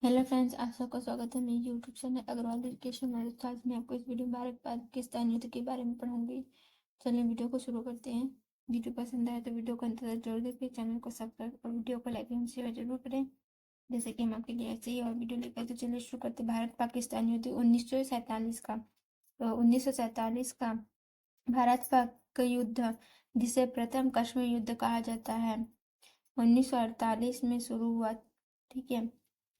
Hello friends, आप सबका स्वागत है मेरे YouTube channel Agarwal education knowledge. तो आज मैं आपको इस वीडियो में भारत पाकिस्तान युद्ध के बारे में पढ़ाऊंगी। चलिए वीडियो को शुरू करते हैं। वीडियो पसंद आए तो वीडियो को अंत तक जरूर देखिए, चैनल को सब्सक्राइब और वीडियो को लाइक एंड शेयर जरूर करें, जैसे कि हम आपके लिए ऐसे ही और वीडियो लेकर। तो चलिए शुरू करते हैं। भारत पाकिस्तान युद्ध 1947 का। तो 1947 का भारत पाक युद्ध, जिसे प्रथम कश्मीर युद्ध कहा जाता है, 1948 में शुरू हुआ। ठीक है,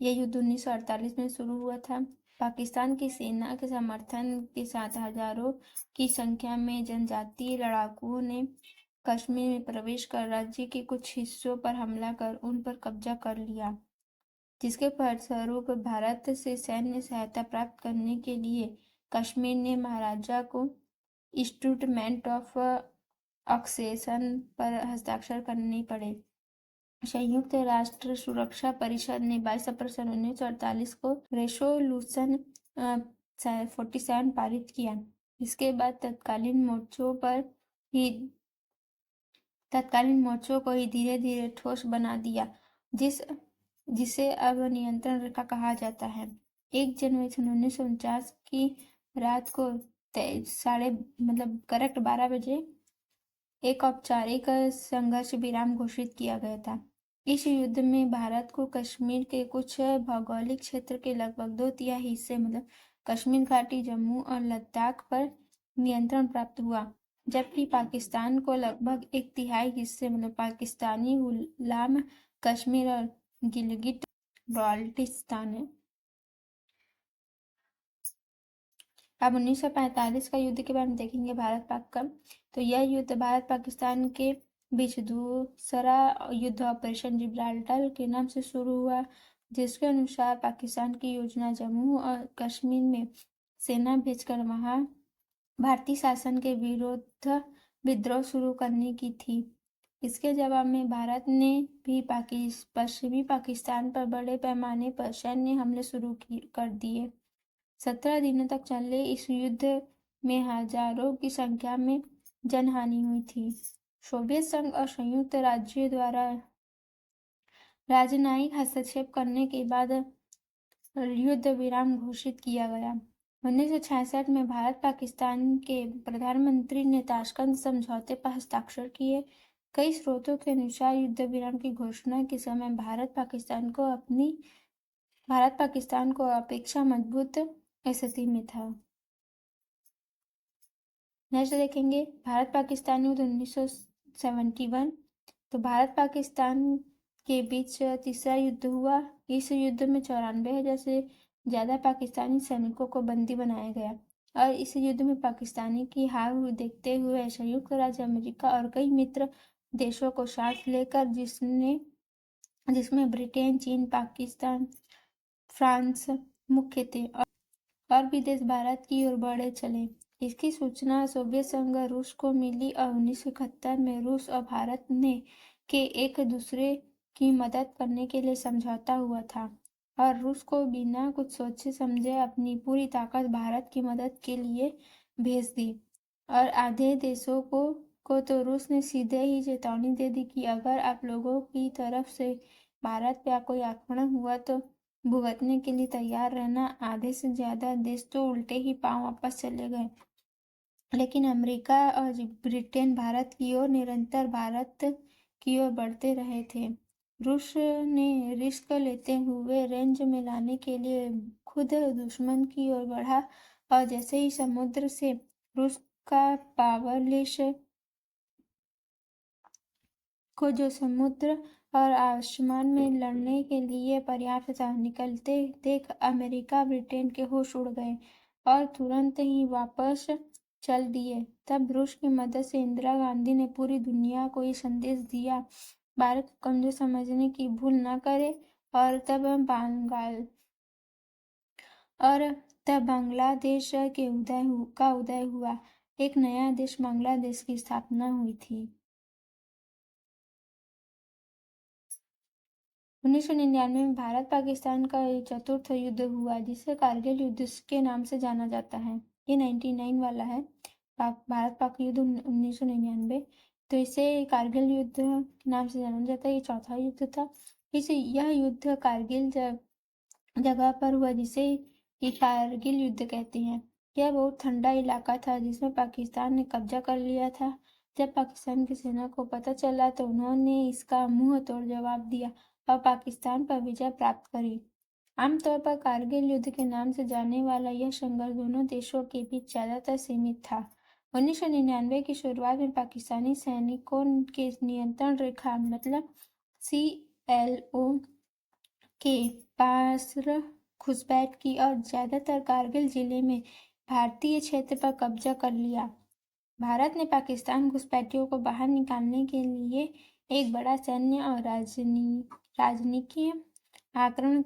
यह युद्ध 1948 में शुरू हुआ था। पाकिस्तान की सेना के समर्थन के साथ हजारों की संख्या में जनजातीय लड़ाकुओं ने कश्मीर में प्रवेश कर राज्य के कुछ हिस्सों पर हमला कर उन पर कब्जा कर लिया, जिसके फलस्वरूप भारत से सैन्य सहायता प्राप्त करने के लिए कश्मीर ने महाराजा को इंस्ट्रूमेंट ऑफ ऑक्सेशन पर हस्ताक्षर करने पड़े। संयुक्त राष्ट्र सुरक्षा परिषद ने 22 अप्रैल सन 1948 को रेसोल्यूशन 47 पारित किया। इसके बाद तत्कालीन मोर्चों को ही धीरे धीरे ठोस बना दिया, जिसे अब नियंत्रण रेखा कहा जाता है। 1 जनवरी सन 1949 की रात को करेक्ट 12 बजे एक औपचारिक संघर्ष विराम घोषित किया गया था। इस युद्ध में भारत को कश्मीर के कुछ भौगोलिक क्षेत्र के लगभग 2/3 हिस्से कश्मीर घाटी, जम्मू और लद्दाख पर नियंत्रण प्राप्त हुआ, जबकि पाकिस्तान को लगभग 1/3 हिस्से पाकिस्तानी गुलाम कश्मीर और गिलगिट बाल्टिस्तान है। अब 1945 का युद्ध के बारे में देखेंगे, भारत पाक का। तो यह युद्ध भारत पाकिस्तान के बीच दूसरा युद्ध ऑपरेशन जिब्राल्टर के नाम से शुरू हुआ, जिसके अनुसार पाकिस्तान की योजना जम्मू और कश्मीर में सेना भेजकर वहां भारतीय शासन के विरुद्ध विद्रोह शुरू करने की थी। इसके जवाब में भारत ने भी पश्चिमी पाकिस्तान पर बड़े पैमाने पर सैन्य हमले शुरू कर दिए। 17 दिनों तक चले इस युद्ध में हजारों की संख्या में जनहानि हुई थी। सोवियत संघ और संयुक्त राज्यों द्वारा राजनयिक हस्तक्षेप करने के बाद युद्ध विराम घोषित किया गया। 1966 में भारत पाकिस्तान के प्रधानमंत्री ने ताशकंद समझौते पर हस्ताक्षर किए। कई स्रोतों के अनुसार युद्ध विराम की घोषणा के समय भारत पाकिस्तान को अपेक्षा मजबूत स्थिति में था। नेक्स्ट देखेंगे, भारत पाकिस्तान युद्ध 1971। तो भारत पाकिस्तान के बीच तीसरा युद्ध हुआ। इस युद्ध में 94,000 से ज्यादा पाकिस्तानी सैनिकों को बंदी बनाया गया और इस युद्ध में पाकिस्तानी की हार हुई देखते हुए संयुक्त राज्य अमेरिका और कई मित्र देशों को साथ लेकर, जिसमें ब्रिटेन, चीन, पाकिस्तान, फ्रांस मुख्य थे, और भी देश भारत की ओर बढ़े चले। इसकी सूचना सोवियत संघ रूस को मिली और 1971 में रूस और भारत के एक दूसरे की मदद करने के लिए समझौता हुआ था और रूस को बिना कुछ सोचे समझे अपनी पूरी ताकत भारत की मदद के लिए भेज दी। और आधे देशों को तो रूस ने सीधे ही चेतावनी दे दी कि अगर आप लोगों की तरफ से भारत पर कोई आक्रमण हुआ तो भुगतने के लिए तैयार रहना। आधे से ज्यादा देश तो उल्टे ही पांव वापस चले गए, लेकिन अमेरिका और ब्रिटेन भारत की ओर निरंतर भारत की ओर बढ़ते रहे थे। रूस ने रिस्क लेते हुए रेंज में लाने के लिए खुद दुश्मन की ओर बढ़ा और जैसे ही समुद्र से रूस का पावरलिश को जो समुद्र और आसमान में लड़ने के लिए पर्याप्त था, निकलते देख अमेरिका ब्रिटेन के होश उड़ गए और तुरंत ही वापस चल दिए। तब रूस की मदद से इंदिरा गांधी ने पूरी दुनिया को ये संदेश दिया, भारत को कमजोर समझने की भूल न करे। और तब बांग्लादेश के उदय हुआ। एक नया देश बांग्लादेश की स्थापना हुई थी। 1999 में भारत पाकिस्तान का चतुर्थ युद्ध हुआ, जिसे कारगिल युद्ध के नाम से जाना जाता है। ये 99 वाला है, भारत पाक युद्ध 1999। तो इसे कारगिल युद्ध के नाम से जाना जाता है। ये चौथा युद्ध था। यह युद्ध कारगिल जगह पर हुआ, जिसे कि कारगिल युद्ध कहते हैं। यह बहुत ठंडा इलाका था जिसमें पाकिस्तान ने कब्जा कर लिया था। जब पाकिस्तान की सेना को पता चला तो उन्होंने इसका मुंह तोड़ जवाब दिया और पाकिस्तान पर विजय प्राप्त करी। आमतौर पर कारगिल युद्ध के नाम से जाने वाला यह संघर्ष दोनों देशों के बीच ज्यादातर सीमित था। 1999 की शुरुआत में पाकिस्तानी सैनिकों के नियंत्रण रेखा मतलब CLO के पास घुसपैठ की और ज्यादातर कारगिल जिले में भारतीय क्षेत्र पर कब्जा कर लिया। भारत ने पाकिस्तान घुसपैठियों को बाहर निकालने के लिए एक बड़ा सैन्य और राजनीतिक आक्रमण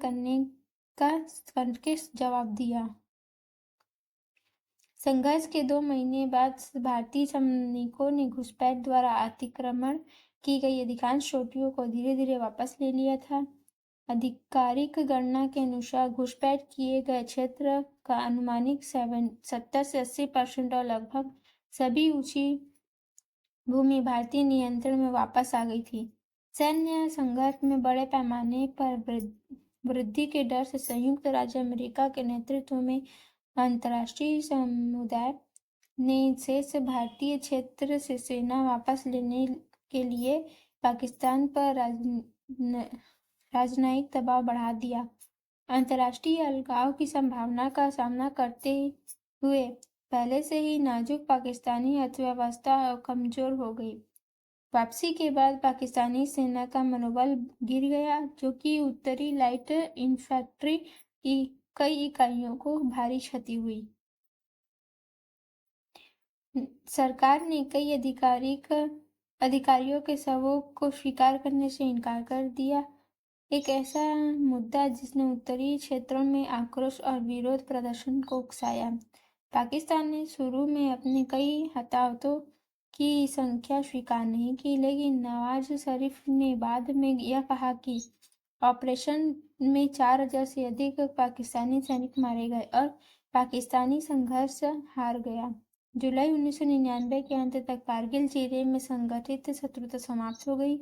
करके जवाब दिया। संघर्ष के 2 महीने बाद भारतीय सैनिकों ने घुसपैठ द्वारा अतिक्रमण की गई अधिकांश चोटियों को धीरे धीरे वापस ले लिया था। आधिकारिक गणना के अनुसार घुसपैठ किए गए क्षेत्र का अनुमानिक 70 से 80% और लगभग सभी ऊंची भूमि भारतीय नियंत्रण में वापस आ गई थी। सैन्य संघर्ष में बड़े पैमाने पर वृद्धि के डर से संयुक्त राज्य अमेरिका के नेतृत्व में अंतर्राष्ट्रीय समुदाय ने शेष भारतीय क्षेत्र से सेना वापस लेने के लिए पाकिस्तान पर राजनयिक दबाव बढ़ा दिया। अंतर्राष्ट्रीय अलगाव की संभावना का सामना करते हुए पहले से ही नाजुक पाकिस्तानी अर्थव्यवस्था कमजोर हो गई। वापसी के बाद पाकिस्तानी सेना का मनोबल गिर गया, जो कि उत्तरी लाइट इन्फेंट्री की कई इकाइयों को भारी क्षति हुई। सरकार ने कई अधिकारियों के शवों को स्वीकार करने से इनकार कर दिया। एक ऐसा मुद्दा जिसने उत्तरी क्षेत्रों में आक्रोश और विरोध प्रदर्शन को उकसाया। पाकिस्तान ने शुरू में अपने कई हताहतों की संख्या स्वीकार नहीं की, लेकिन नवाज शरीफ ने बाद में यह कहा कि ऑपरेशन में 4000 से अधिक पाकिस्तानी सैनिक मारे गए और पाकिस्तानी संघर्ष हार गया। जुलाई 1999 के अंत तक कारगिल जिले में संगठित शत्रुता समाप्त हो गई।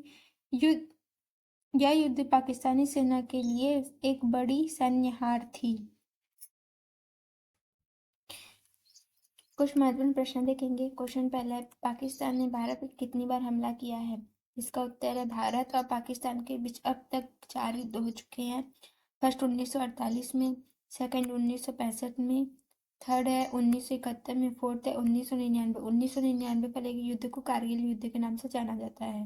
यह युद्ध पाकिस्तानी सेना के लिए एक बड़ी सैन्य हार थी। कुछ महत्वपूर्ण प्रश्न देखेंगे। क्वेश्चन पहला है, पाकिस्तान ने भारत पर कितनी बार हमला किया है? इसका उत्तर है, भारत और पाकिस्तान के बीच अब तक 4 युद्ध हो चुके हैं। फर्स्ट 1948 में, सेकंड 1965 में, थर्ड है 1971 में, फोर्थ है 1999। 1999 वाले युद्ध को कारगिल युद्ध के नाम से जाना जाता है।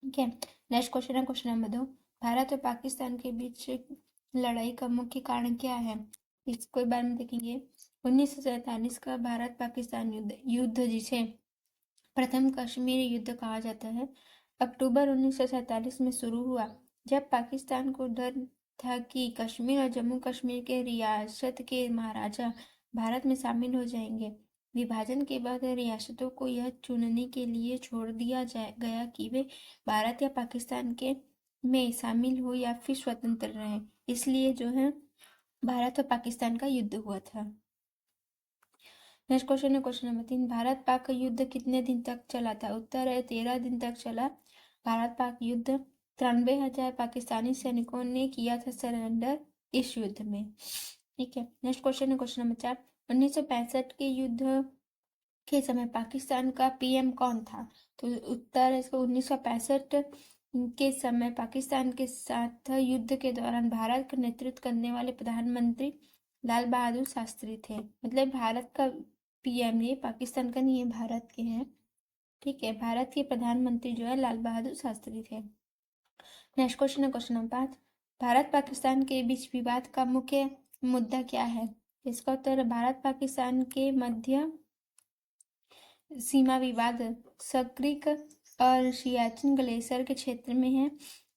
ठीक है, नेक्स्ट क्वेश्चन है क्वेश्चन नंबर 2, भारत और पाकिस्तान के बीच लड़ाई का मुख्य कारण क्या है? इसको बारे में देखेंगे। 1947 का भारत पाकिस्तान युद्ध जिसे प्रथम कश्मीर युद्ध कहा जाता है, अक्टूबर 1947 में शुरू हुआ, जब पाकिस्तान को डर था कि कश्मीर और जम्मू कश्मीर के रियासत के महाराजा भारत में शामिल हो जाएंगे। विभाजन के बाद रियासतों को यह चुनने के लिए छोड़ दिया गया कि वे भारत या पाकिस्तान के में शामिल हो या फिर स्वतंत्र रहें। इसलिए जो है भारत और पाकिस्तान का युद्ध हुआ था। नेक्स्ट क्वेश्चन है क्वेश्चन नंबर 3, भारत पाक युद्ध कितने दिन तक चला था? उत्तर है 13 दिन तक चला भारत पाक युद्ध। 93,000 पाकिस्तानी सैनिकों ने किया था सरेंडर इस युद्ध में। ठीक है, नेक्स्ट क्वेश्चन है क्वेश्चन नंबर 4, 1965 के युद्ध के समय पाकिस्तान का PM कौन था? तो उत्तर है इसका 1965 के समय पाकिस्तान के साथ युद्ध के दौरान भारत का नेतृत्व करने वाले प्रधानमंत्री लाल बहादुर शास्त्री थे। मतलब भारत का PM ये पाकिस्तान का नहीं है, भारत के हैं। ठीक है, भारत के प्रधानमंत्री जो है लाल बहादुर शास्त्री थे। नेक्स्ट क्वेश्चन है क्वेश्चन नंबर 5, भारत पाकिस्तान के बीच विवाद का मुख्य मुद्दा क्या है? इसका उत्तर भारत पाकिस्तान के मध्य सीमा विवाद सक्रिक और सियाचिन ग्लेशियर के क्षेत्र में है।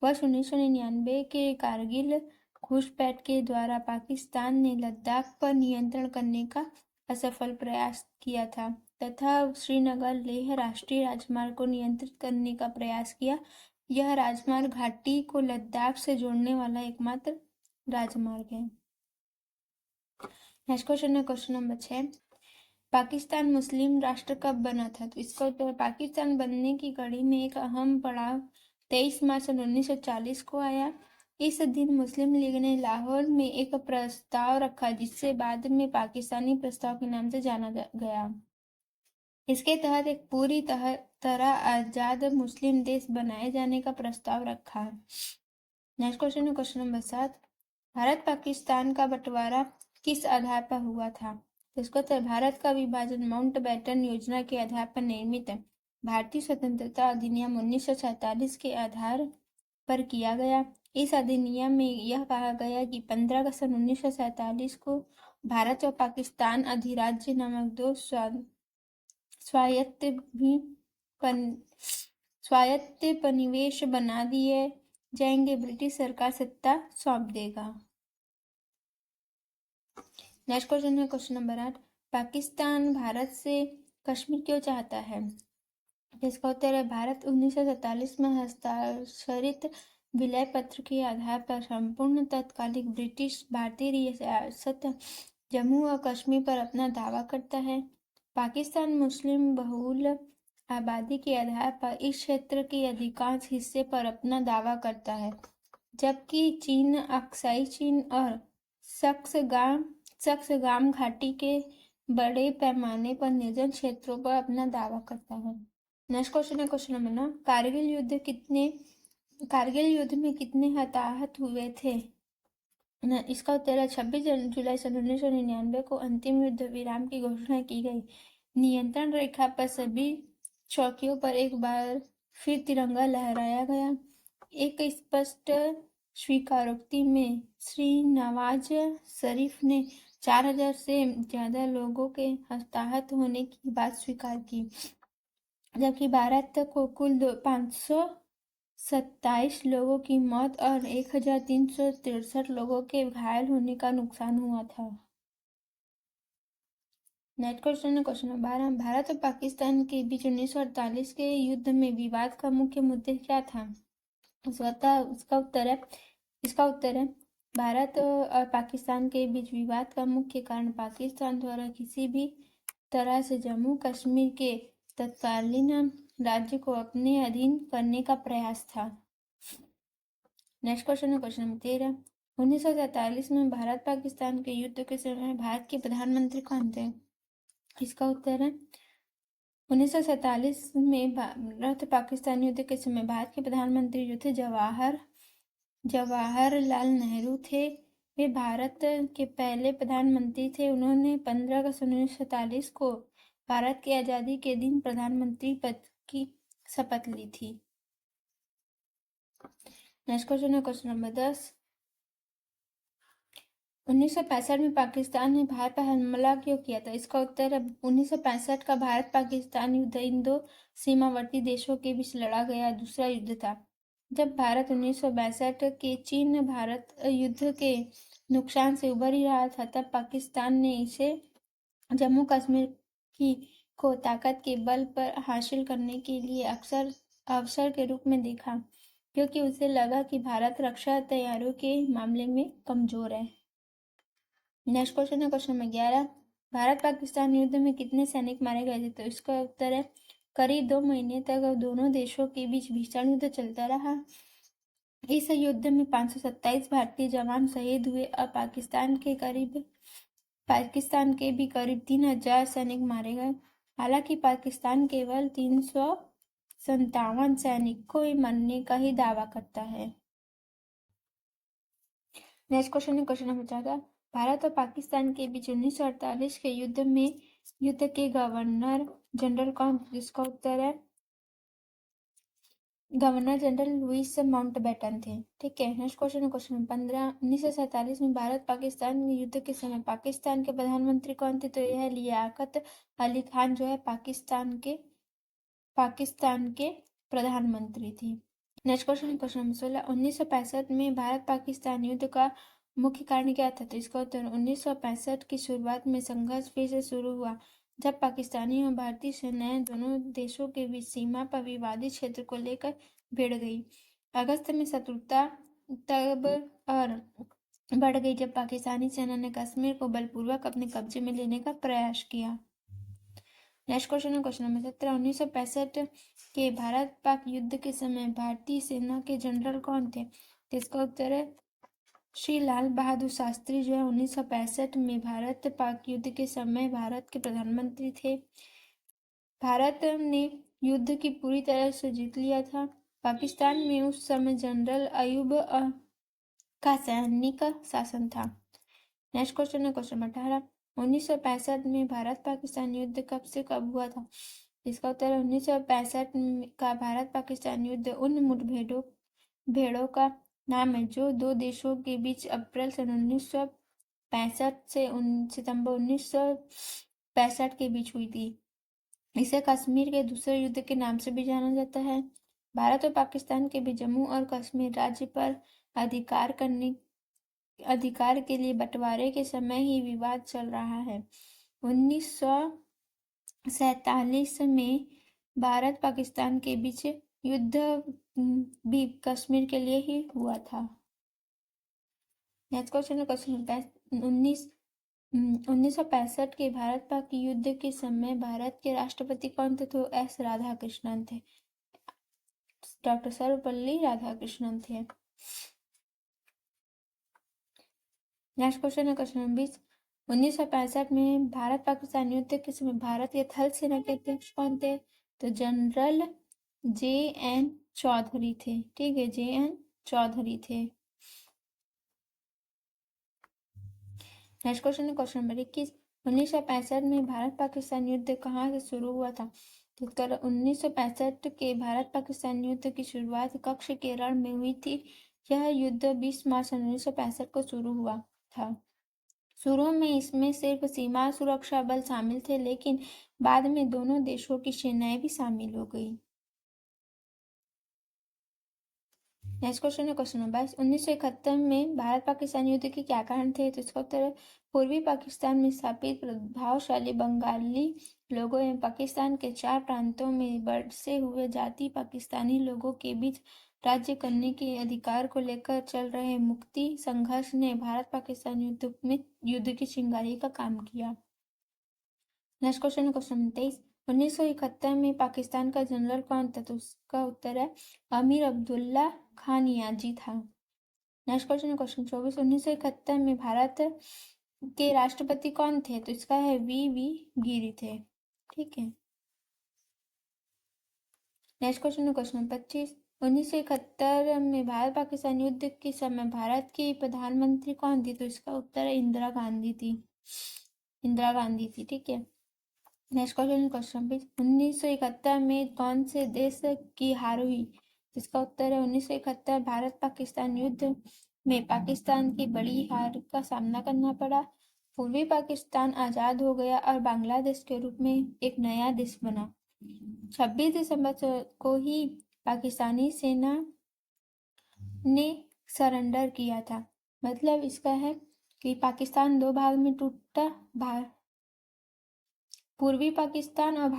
वर्ष 1999 के कारगिल घुसपैठ के द्वारा पाकिस्तान ने लद्दाख पर नियंत्रण करने का असफल प्रयास किया था तथा श्रीनगर लेह राष्ट्रीय राजमार्ग को नियंत्रित करने का प्रयास किया। यह राजमार्ग घाटी को लद्दाख से जोड़ने वाला एकमात्र राजमार्ग है। नेक्स्ट क्वेश्चन है क्वेश्चन नंबर 6, पाकिस्तान मुस्लिम राष्ट्र कब बना था? तो इसका उत्तर पाकिस्तान बनने की कड़ी में एक अहम पड़ाव 23 मार्च 1940 को आया। इस दिन मुस्लिम लीग ने लाहौर में एक प्रस्ताव रखा जिसे बाद में पाकिस्तानी प्रस्ताव के नाम से जाना गया। इसके तहत एक पूरी तरह आजाद मुस्लिम देश बनाए जाने का प्रस्ताव रखा है। नेक्स्ट क्वेश्चन है क्वेश्चन नंबर 7। भारत पाकिस्तान का बंटवारा किस आधार पर हुआ था? इसको तो भारत का विभाजन माउंटबेटन योजना के आधार पर निर्मित है। भारतीय स्वतंत्रता अधिनियम 1947 के आधार पर किया गया। इस अधिनियम में यह कहा गया कि 15 अगस्त सन 1947 को भारत और पाकिस्तान अधिराज्य नामक दो स्वायत्त उपनिवेश बना दिए जाएंगे। ब्रिटिश सरकार सत्ता सौंप देगा। नेक्स्ट क्वेश्चन है क्वेश्चन नंबर 8। पाकिस्तान भारत से कश्मीर क्यों चाहता है? इसका उत्तर है भारत 1947 में हस्ताक्षरित विलय पत्र के आधार पर संपूर्ण तत्कालिक ब्रिटिश भारतीय रियासत जम्मू और कश्मीर पर अपना दावा करता है। पाकिस्तान मुस्लिम बहुल आबादी के आधार पर इस क्षेत्र के अधिकांश हिस्से पर अपना दावा करता है, जबकि चीन अक्साई चीन और सक्सगाम घाटी के बड़े पैमाने पर निर्जन क्षेत्रों पर अपना दावा करता है। नेक्स्ट क्वेश्चन है क्वेश्चन नंबर 9। कारगिल युद्ध में कितने हताहत हुए थे? इसका उत्तर है 26 जुलाई सन 1999 को अंतिम युद्ध विराम की घोषणा की गई। नियंत्रण रेखा पर सभी चौकियों पर एक बार फिर तिरंगा लहराया गया। एक स्पष्ट स्वीकारोक्ति में श्री नवाज शरीफ ने 4000 से ज्यादा लोगों के हताहत होने की बात स्वीकार की, जबकि भारत को कुल 527 लोगों की मौत और 1363 लोगों के घायल होने का नुकसान हुआ था। नेक्स्ट क्वेश्चन है क्वेश्चन नंबर 12। भारत और पाकिस्तान के बीच 1948 के युद्ध में विवाद का मुख्य मुद्दा क्या था? इसका उत्तर है भारत और पाकिस्तान के बीच विवाद का मुख्य कारण पाकिस्तान द्वारा किसी भी तरह से जम्मू कश्मीर के तत्कालीन राज्य को अपने अधीन करने का प्रयास था। नेक्स्ट क्वेश्चन है क्वेश्चन नंबर 13। 1947 में भारत पाकिस्तान के युद्ध के समय भारत के प्रधानमंत्री कौन थे? इसका उत्तर है 1947 में भारत पाकिस्तान युद्ध के समय भारत के प्रधानमंत्री जो थे जवाहरलाल नेहरू थे। वे भारत के पहले प्रधानमंत्री थे। उन्होंने 15 अगस्त 1947 को भारत की आजादी के दिन प्रधानमंत्री पद की शपथ ली थी। नेक्स्ट क्वेश्चन है क्वेश्चन नंबर 10। 1965 में पाकिस्तान ने भारत पर हमला क्यों किया था? इसका उत्तर है 1965 का भारत पाकिस्तान युद्ध इन दो सीमावर्ती देशों के बीच लड़ा गया दूसरा युद्ध था। जब भारत 1962 के चीन भारत युद्ध के नुकसान से उबर ही रहा था, तब पाकिस्तान ने इसे जम्मू कश्मीर को ताकत के बल पर हासिल करने के लिए अवसर के रूप में देखा, क्योंकि उसे लगा कि भारत रक्षा तैयारियों के मामले में कमजोर है। नेक्स्ट क्वेश्चन है क्वेश्चन नंबर 11। भारत पाकिस्तान युद्ध में कितने सैनिक मारे गए थे? तो इसका उत्तर है करीब 2 महीने तक दोनों देशों के बीच भीषण युद्ध चलता रहा। इस युद्ध में 527 भारतीय जवान शहीद हुए और पाकिस्तान के भी करीब 3000 सैनिक मारे गए। हालांकि पाकिस्तान केवल 357 सैनिकों के मरने का ही दावा करता है। नेक्स्ट क्वेश्चन है क्वेश्चन नंबर 14। भारत और पाकिस्तान के बीच 1948 के युद्ध के गवर्नर जनरल कौन? जिसका उत्तर है गवर्नर जनरल लुईस माउंटबेटन थे। ठीक है। नेक्स्ट क्वेश्चन है क्वेश्चन नंबर 15। 1947 में भारत पाकिस्तान युद्ध के समय पाकिस्तान के प्रधानमंत्री कौन थे? तो यह लियाकत अली खान जो है पाकिस्तान के प्रधानमंत्री थी। नेक्स्ट क्वेश्चन है क्वेश्चन नंबर 16। 1965 में भारत पाकिस्तान युद्ध का मुख्य कारण क्या था? तो इसका उत्तर 1965 की शुरुआत में संघर्ष फिर से शुरू हुआ, जब पाकिस्तानी और भारतीय सेनाएं दोनों देशों के बीच सीमा पर विवादित क्षेत्र को लेकर भिड़ गई। अगस्त में शत्रुता तब और बढ़ गई जब पाकिस्तानी सेना ने कश्मीर को बलपूर्वक अपने कब्जे में लेने का प्रयास किया। नेक्स्ट क्वेश्चन है क्वेश्चन नंबर 17। 1965 के भारत पाक युद्ध के समय भारतीय सेना के जनरल कौन थे? तो इसका उत्तर है श्री लाल बहादुर शास्त्री जो है 1965 में भारत पाक युद्ध के समय भारत के प्रधानमंत्री थे। भारत ने युद्ध की पूरी तरह से जीत लिया था। पाकिस्तान में उस समय जनरल अयूब का सैनिक शासन था। नेक्स्ट क्वेश्चन है क्वेश्चन 18। 1965 में भारत पाकिस्तान युद्ध कब से कब हुआ था? इसका उत्तर है 1965 का भारत पाकिस्तान युद्ध उन मुठभेड़ों का नाम है जो दो देशों के बीच अप्रैल सन 1965 से सितंबर 1965 के बीच हुई थी। इसे कश्मीर के दूसरे युद्ध के नाम से भी जाना जाता है। भारत और पाकिस्तान के बीच जम्मू और कश्मीर राज्य पर अधिकार के लिए बंटवारे के समय ही विवाद चल रहा है। 1947 में भारत पाकिस्तान के बीच युद्ध भी कश्मीर के लिए ही हुआ था। नेक्स्ट क्वेश्चन है क्वेश्चन 1965 के भारत पाक युद्ध के समय भारत के राष्ट्रपति कौन थे? तो एस राधाकृष्णन थे। डॉक्टर सर्वपल्ली राधाकृष्णन थे। नेक्स्ट क्वेश्चन है क्वेश्चन 20। 1965 में भारत पाकिस्तान युद्ध के समय भारत के थल सेना के अध्यक्ष कौन थे? तो जनरल JN चौधरी थे। ठीक है, JN चौधरी थे। नेक्स्ट क्वेश्चन है क्वेश्चन नंबर 21। 1965 में भारत पाकिस्तान युद्ध कहाँ से शुरू हुआ था? तो उत्तर 1965 के भारत पाकिस्तान युद्ध की शुरुआत कच्छ केरल में हुई थी। यह युद्ध 20 मार्च 1965 को शुरू हुआ था। शुरू में इसमें सिर्फ सीमा सुरक्षा बल शामिल थे, लेकिन बाद में दोनों देशों की सेनाएं भी शामिल हो गई। नेक्स्ट क्वेश्चन है क्वेश्चन नंबर 1971 में भारत पाकिस्तान युद्ध के क्या कारण थे? तो इसका उत्तर है पूर्वी पाकिस्तान में स्थापित प्रभावशाली बंगाली लोगों एवं पाकिस्तान के 4 प्रांतों में बसे हुए जाति पाकिस्तानी लोगों के बीच राज्य करने के अधिकार को लेकर चल रहे मुक्ति संघर्ष ने भारत पाकिस्तान युद्ध की चिंगारी का काम किया। नेक्स्ट क्वेश्चन है क्वेश्चन 23। 1971 में पाकिस्तान का जनरल कौन था? तो उसका उत्तर है अमीर अब्दुल्ला खान याजी था। नेक्स्ट क्वेश्चन है क्वेश्चन 24। 1971 में भारत के राष्ट्रपति कौन थे? तो इसका है VV गिरी थे। ठीक है। नेक्स्ट क्वेश्चन है क्वेश्चन 25। 1971 में भारत पाकिस्तान युद्ध के समय भारत की प्रधानमंत्री कौन थी? तो इसका उत्तर है इंदिरा गांधी थी। इंदिरा गांधी थी। ठीक है। नेक्स्ट क्वेश्चन 1971 में कौन से देश की हार हुई? इसका उत्तर है 1971 भारत पाकिस्तान युद्ध में पाकिस्तान की बड़ी हार का सामना करना पड़ा। पूर्वी पाकिस्तान आजाद हो गया और बांग्लादेश के रूप में एक नया देश बना। 26 दिसंबर को ही पाकिस्तानी सेना ने सरेंडर किया था। मतलब इसका है कि पाकिस्तान 2 भाग में टूटा। पूर्वी पाकिस्तान और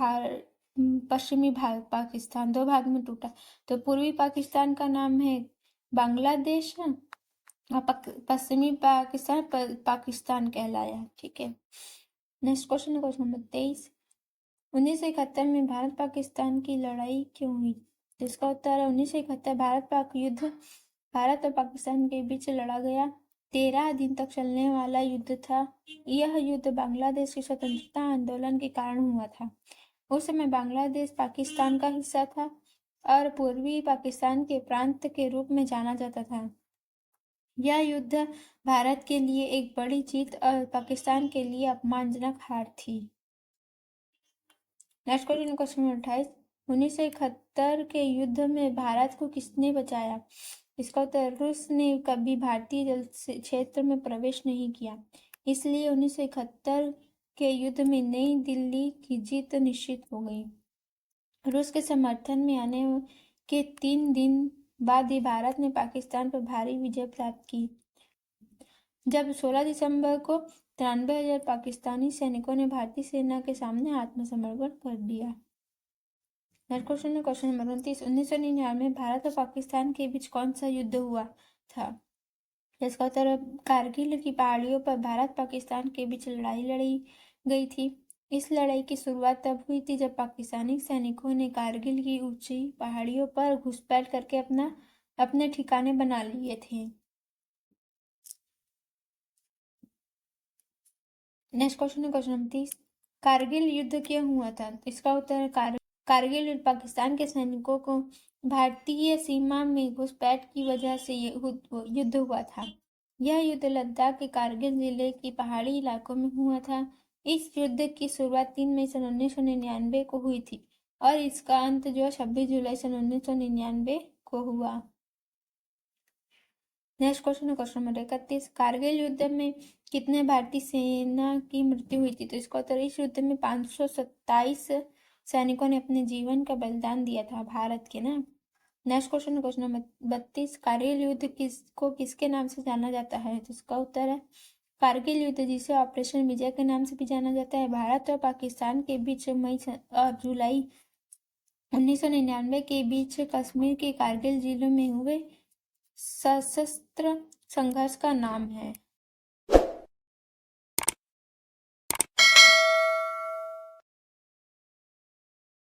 पश्चिमी पाकिस्तान 2 भाग में टूटा। तो पूर्वी पाकिस्तान का नाम है बांग्लादेश और पश्चिमी पाकिस्तान पाकिस्तान कहलाया। ठीक है। नेक्स्ट क्वेश्चन है क्वेश्चन नंबर 23। 1971 में भारत पाकिस्तान की लड़ाई क्यों हुई? इसका उत्तर है 1971 भारत पाक युद्ध भारत और पाकिस्तान के बीच लड़ा गया 13 दिन तक चलने वाला युद्ध था। यह युद्ध बांग्लादेश के स्वतंत्रता आंदोलन के कारण हुआ था। उस समय बांग्लादेश पाकिस्तान का हिस्सा था और पूर्वी पाकिस्तान के प्रांत के रूप में जाना जाता था। यह युद्ध भारत के लिए एक बड़ी जीत और पाकिस्तान के लिए अपमानजनक हार थी। Next question question number 28। 1971 के युद्ध में भारत को किसने बचाया? इसका उत्तर रूस ने कभी भारतीय जल क्षेत्र में प्रवेश नहीं किया, इसलिए 1971 के युद्ध में नई दिल्ली की जीत निश्चित हो गई। रूस के समर्थन में आने के 3 दिन बाद ही भारत ने पाकिस्तान पर भारी विजय प्राप्त की, जब 16 दिसंबर को 93,000 पाकिस्तानी सैनिकों ने भारतीय सेना के सामने आत्मसमर्पण कर दिया। नेक्स्ट क्वेश्चन है क्वेश्चन नंबर 29। 1999 में भारत और पाकिस्तान के बीच कौन सा युद्ध हुआ था? इसका उत्तर कारगिल की पहाड़ियों पर भारत पाकिस्तान के बीच लड़ाई लड़ी गई थी। इस लड़ाई की शुरुआत तब हुई थी जब पाकिस्तानी सैनिकों ने कारगिल की ऊंची पहाड़ियों पर घुसपैठ करके अपना अपने ठिकाने बना लिए थे। नेक्स्ट क्वेश्चन है क्वेश्चन नंबर 30। कारगिल युद्ध क्यों हुआ था? इसका उत्तर है कारगिल युद्ध पाकिस्तान के सैनिकों को भारतीय सीमा में घुसपैठ की वजह से युद्ध हुआ था। यह युद्ध लद्दाख के कारगिल जिले की पहाड़ी इलाकों में हुआ था। इस युद्ध की शुरुआत 3 मई सन 1999 को हुई थी और इसका अंत जो 26 जुलाई सन 1999 को हुआ। नेक्स्ट क्वेश्चन है क्वेश्चन नंबर 31। कारगिल युद्ध में कितने भारतीय सेना की मृत्यु हुई थी? तो इसका उत्तर, इस युद्ध में 527 सैनिकों ने अपने जीवन का बलिदान दिया था, भारत के ना। नेक्स्ट क्वेश्चन है क्वेश्चन नंबर 32। कारगिल युद्ध किसके नाम से जाना जाता है? तो इसका उत्तर है कारगिल युद्ध, जिसे ऑपरेशन विजय के नाम से भी जाना जाता है, भारत और पाकिस्तान के बीच मई और जुलाई 1999 के बीच कश्मीर के कारगिल जिलों में हुए सशस्त्र संघर्ष का नाम है।